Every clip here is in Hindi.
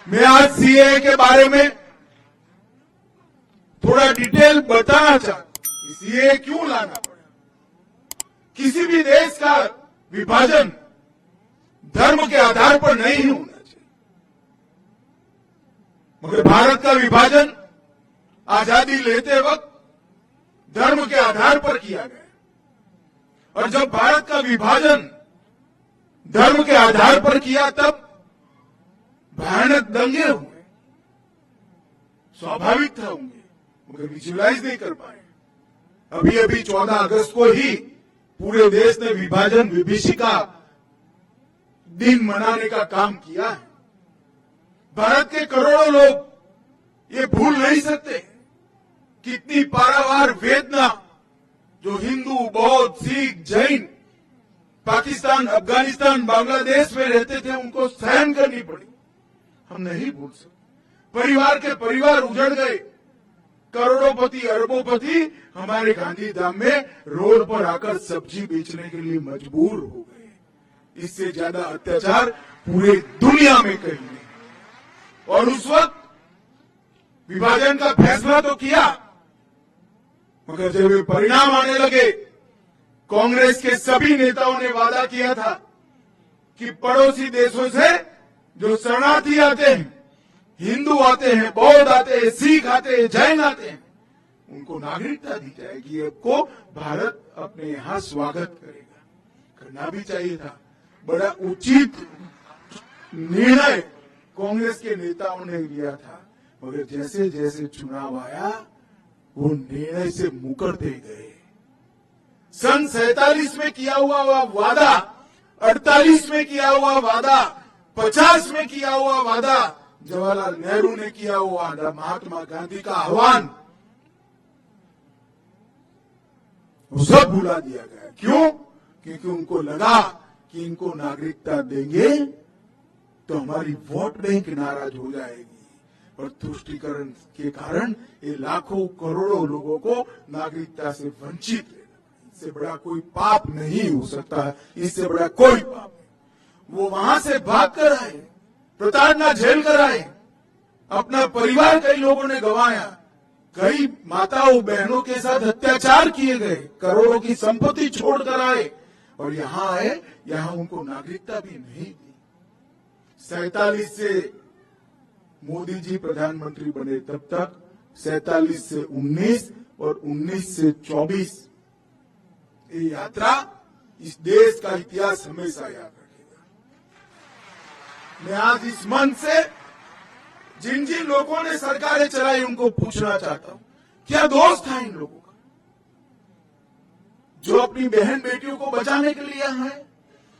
मैं आज सीए के बारे में थोड़ा डिटेल बताना चाहता हूं कि सीए क्यों लाना पड़ा। किसी भी देश का विभाजन धर्म के आधार पर नहीं होना चाहिए, मगर भारत का विभाजन आजादी लेते वक्त धर्म के आधार पर किया गया, और जब भारत का विभाजन धर्म के आधार पर किया तब भयानक दंगे हुए। स्वाभाविक था होंगे, मगर विजुअलाइज नहीं कर पाए। अभी अभी 14 अगस्त को ही पूरे देश ने विभाजन विभीषिका दिन मनाने का काम किया है। भारत के करोड़ों लोग ये भूल नहीं सकते कितनी पारावार वेदना जो हिंदू, बौद्ध, सिख, जैन पाकिस्तान, अफगानिस्तान, बांग्लादेश में रहते थे उनको सहन करनी पड़ी। हम नहीं भूल सकते। परिवार के परिवार उजड़ गए, करोड़ोंपति अरबोंपति हमारे गांधी धाम में रोड पर आकर सब्जी बेचने के लिए मजबूर हो गए। इससे ज्यादा अत्याचार पूरे दुनिया में कहीं नहीं। और उस वक्त विभाजन का फैसला तो किया, मगर जब ये परिणाम आने लगे, कांग्रेस के सभी नेताओं ने वादा किया था कि पड़ोसी देशों से जो शरणार्थी आते हैं, हिंदू आते हैं, बौद्ध आते हैं, सिख आते हैं, जैन आते हैं, उनको नागरिकता दी जाएगी। आपको भारत अपने यहां स्वागत करेगा। करना भी चाहिए था। बड़ा उचित निर्णय कांग्रेस के नेताओं ने लिया था, मगर जैसे जैसे चुनाव आया वो निर्णय से मुकरते गए। सन 47 में किया हुआ वादा, 48 में किया हुआ वादा, 50 में किया हुआ वादा, जवाहरलाल नेहरू ने किया हुआ वादा, महात्मा गांधी का आह्वान, वो सब भुला दिया गया। क्यों? क्योंकि उनको लगा कि इनको नागरिकता देंगे तो हमारी वोट बैंक नाराज हो जाएगी, और तुष्टीकरण के कारण ये लाखों करोड़ों लोगों को नागरिकता से वंचित है। इससे बड़ा कोई पाप नहीं हो सकता, इससे बड़ा कोई पाप नहीं। वो वहां से भाग कर आए, प्रताड़ना झेल कर आए, अपना परिवार कई लोगों ने गंवाया, कई माताओं बहनों के साथ अत्याचार किए गए, करोड़ों की संपत्ति छोड़कर आए, और यहां आए, यहां उनको नागरिकता भी नहीं दी। 47 से मोदी जी प्रधानमंत्री बने तब तक 47 से 19 और 19 से 24 ये यात्रा इस देश का इतिहास हमेशा याद रखेगा। मैं आज इस मंच से जिन जिन लोगों ने सरकारें चलाई उनको पूछना चाहता हूं, क्या दोष था इन लोगों का जो अपनी बहन बेटियों को बचाने के लिए आए,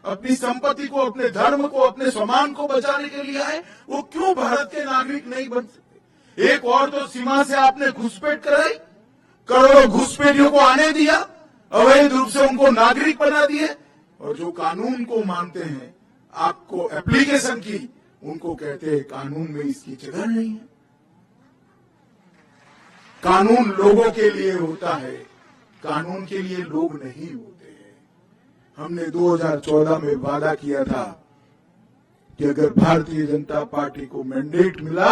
अपनी संपत्ति को, अपने धर्म को, अपने सम्मान को बचाने के लिए आए? वो क्यों भारत के नागरिक नहीं बन सकते? एक और तो सीमा से आपने घुसपैठ कराई, करोड़ों घुसपैठियों को आने दिया, अवैध रूप से उनको नागरिक बना दिए, और जो कानून को मानते हैं, आपको एप्लीकेशन की, उनको कहते हैं कानून में इसकी जगह नहीं है। कानून लोगों के लिए होता है, कानून के लिए लोग नहीं होते। हमने 2014 में वादा किया था कि अगर भारतीय जनता पार्टी को मैंडेट मिला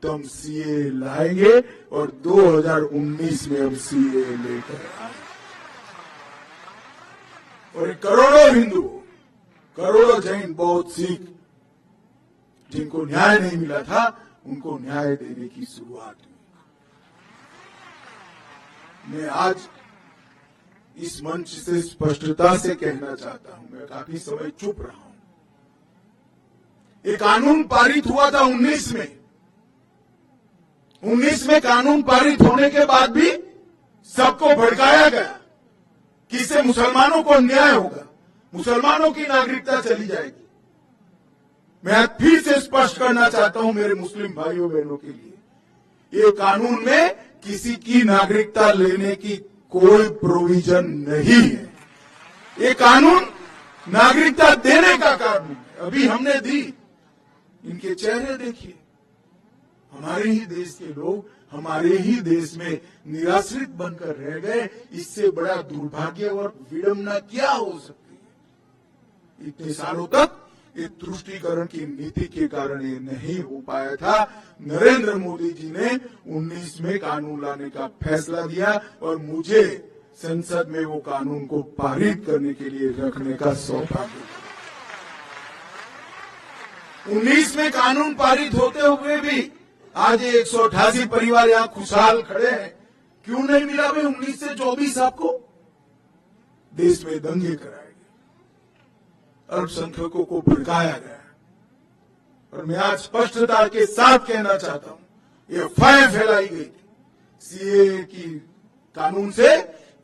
तो हम सीए लाएंगे, और 2019 में हम सीए लेकर आए। और करोड़ों हिंदू, करोड़ों जैन, बौद्ध, सिख जिनको न्याय नहीं मिला था, उनको न्याय देने की शुरुआत हुई। मैं आज इस मंच से स्पष्टता से कहना चाहता हूं, मैं काफी समय चुप रहा हूं। ये कानून पारित हुआ था 19 में। 19 में कानून पारित होने के बाद भी सबको भड़काया गया कि इससे मुसलमानों को अन्याय होगा, मुसलमानों की नागरिकता चली जाएगी। मैं आज फिर से स्पष्ट करना चाहता हूं मेरे मुस्लिम भाइयों बहनों के लिए, ये कानून में किसी की नागरिकता लेने की कोई प्रोविजन नहीं है। ये कानून नागरिकता देने का कानून है। अभी हमने दी, इनके चेहरे देखिए। हमारे ही देश के लोग हमारे ही देश में निराश्रित बनकर रह गए। इससे बड़ा दुर्भाग्य और विडंबना क्या हो सकती है? इतने सालों तक ये तुष्टीकरण की नीति के कारण ये नहीं हो पाया था। नरेंद्र मोदी जी ने 19 में कानून लाने का फैसला दिया और मुझे संसद में वो कानून को पारित करने के लिए रखने का सौभाग्य। 19 में कानून पारित होते हुए भी आज 188 परिवार यहाँ खुशहाल खड़े हैं। क्यों नहीं मिला भाई 19 से 24? आपको देश में दंगे कराए गए, अल्पसंख्यकों को भड़काया गया। और मैं आज स्पष्टता के साथ कहना चाहता हूं, ये अफवाहें फैलाई गई थी सीएए की कानून से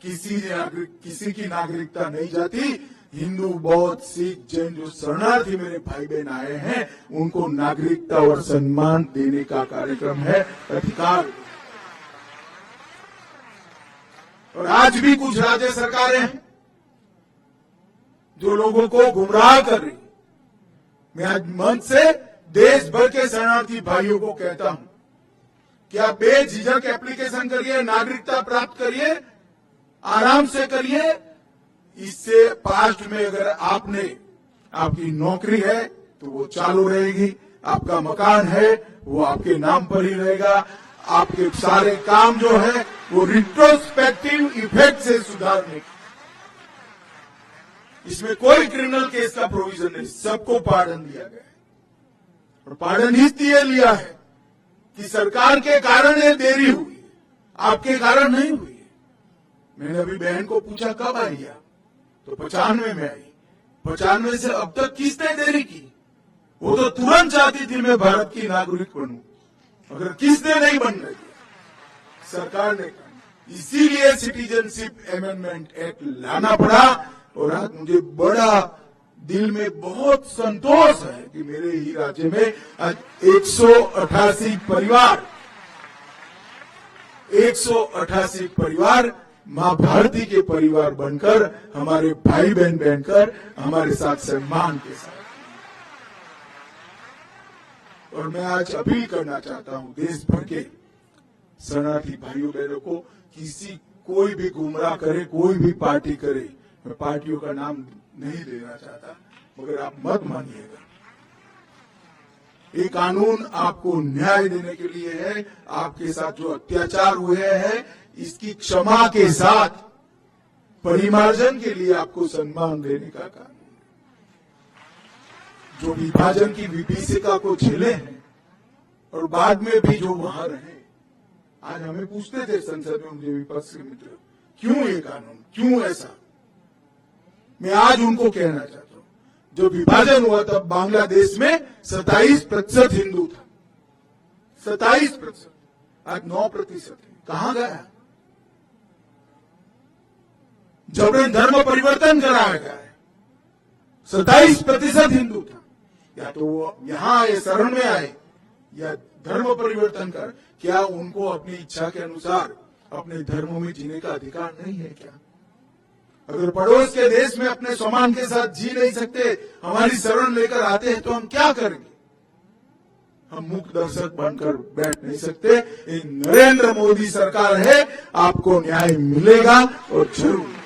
किसी की नागरिकता नहीं जाती। हिंदू, बौद्ध, सिख, जैन जो शरणार्थी मेरे भाई बहन आए हैं उनको नागरिकता और सम्मान देने का कार्यक्रम है, अधिकार। और आज भी कुछ राज्य सरकारें हैं जो लोगों को गुमराह कर रही। मैं आज मंच से देश भर के शरणार्थी भाइयों को कहता हूं कि आप बेझिझक एप्लीकेशन करिए, नागरिकता प्राप्त करिए, आराम से करिए। इससे पास्ट में अगर आपकी नौकरी है तो वो चालू रहेगी, आपका मकान है वो आपके नाम पर ही रहेगा, आपके सारे काम जो है वो रिट्रोस्पेक्टिव इफेक्ट से सुधारने की। इसमें कोई क्रिमिनल केस का प्रोविजन नहीं, सबको पार्डन दिया गया है। और पार्डन इसलिए लिया है कि सरकार के कारण ये देरी हुई, आपके कारण नहीं हुई। मैंने अभी बहन को पूछा कब आई आप, तो 95 में आई। 95 से अब तक किसने देरी की? वो तो तुरंत चाहती थी मैं भारत की नागरिक बनूं, मगर किसने नहीं बनने दिया? सरकार ने कहा। इसीलिए सिटीजनशिप अमेंडमेंट एक्ट लाना पड़ा। और आज मुझे बड़ा दिल में बहुत संतोष है कि मेरे ही राज्य में आज 188 परिवार मां भारती के परिवार बनकर, हमारे भाई बहन बनकर हमारे साथ सम्मान के साथ। और मैं आज अपील करना चाहता हूं देश भर के शरणार्थी भाइयों बहनों को, कोई भी गुमराह करे, कोई भी पार्टी करे, मैं पार्टियों का नाम नहीं लेना चाहता, मगर आप मत मानिएगा। ये कानून आपको न्याय देने के लिए है। आपके साथ जो अत्याचार हुए हैं इसकी क्षमा के साथ परिमार्जन के लिए आपको सम्मान देने का कानून। जो विभाजन की विभीषिका को झेले हैं और बाद में भी जो वहां रहे, आज हमें पूछते थे संसद में मुझे विपक्ष के मित्र, क्यों ये कानून, क्यों ऐसा? मैं आज उनको कहना चाहता हूं, जो विभाजन हुआ तब बांग्लादेश में 27% हिंदू था, 27%, आज 9% है। कहां गया? जबरन धर्म परिवर्तन कराया गया है। 27% हिंदू था, या तो वो यहां आए, शरण में आए, या धर्म परिवर्तन कर। क्या उनको अपनी इच्छा के अनुसार अपने धर्मों में जीने का अधिकार नहीं है क्या? अगर पड़ोस के देश में अपने सम्मान के साथ जी नहीं सकते, हमारी शरण लेकर आते हैं, तो हम क्या करेंगे? हम मूक दर्शक बनकर बैठ नहीं सकते। ये नरेंद्र मोदी सरकार है, आपको न्याय मिलेगा और जरूर।